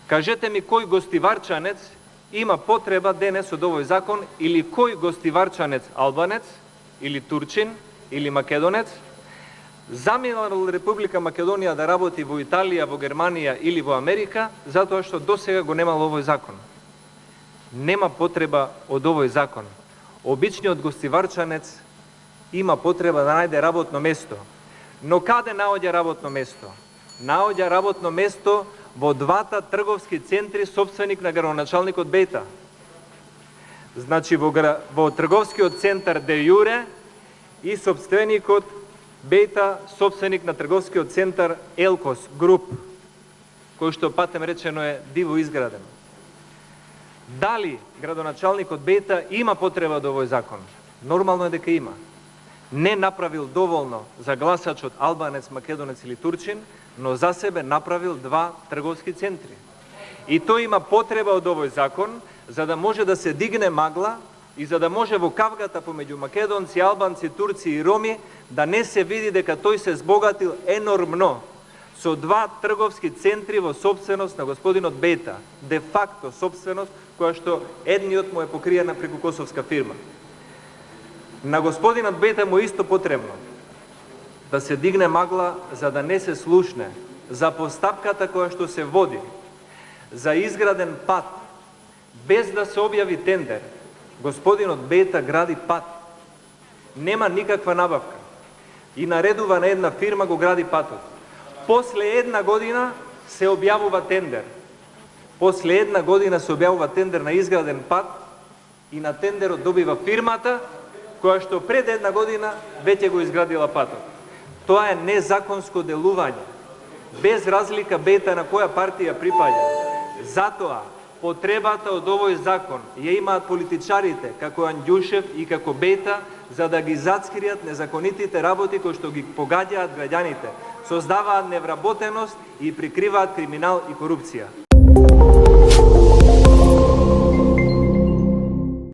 Кажете ми кој гостиварчанец има потреба денес од овој закон или кој гостиварчанец албанец или турчин или македонец заминал Република Македонија да работи во Италија, во Германија или во Америка затоа што досега го немал овој закон. Нема потреба од овој закон. Обичниот гостиварчанец има потреба да најде работно место. Но каде наоѓа работно место? Наоѓа работно место во двата трговски центри собственик на градоначалникот Бејта. Значи во трговскиот центар Де Јуре и собственикот Бејта, собственик на трговскиот центар Елкос Груп, кој што патем речено е диво изграден. Дали градоначалникот Бејта има потреба од овој закон? Нормално е дека има. Не направил доволно за гласачот албанец, македонец или турчин, но за себе направил два трговски центри. И тој има потреба од овој закон за да може да се дигне магла и за да може во кавгата помеѓу македонци, албанци, турци и роми да не се види дека тој се збогатил енормно со два трговски центри во собственост на господинот Бејта, де факто собственост која што едниот му е покриена преку косовска фирма. На господинот Бејта му исто потребно да се дигне магла за да не се слушне за постапката која што се води за изграден пат без да се објави тендер. Господинот Бејта гради пат. Нема никаква набавка. И наредува на една фирма го гради патот. После една година се објавува тендер. После една година се објавува тендер на изграден пат и на тендерот добива фирмата која што пред една година веќе го изградила патот. Тоа е незаконско делување. Без разлика Бејта на која партија припаѓа. Затоа потребата од овој закон ја имаат политичарите како Анѓушев и како Бејта за да ги зацкријат незаконитите работи кои што ги погаѓаат граѓаните, создаваат невработеност и прикриваат криминал и корупција.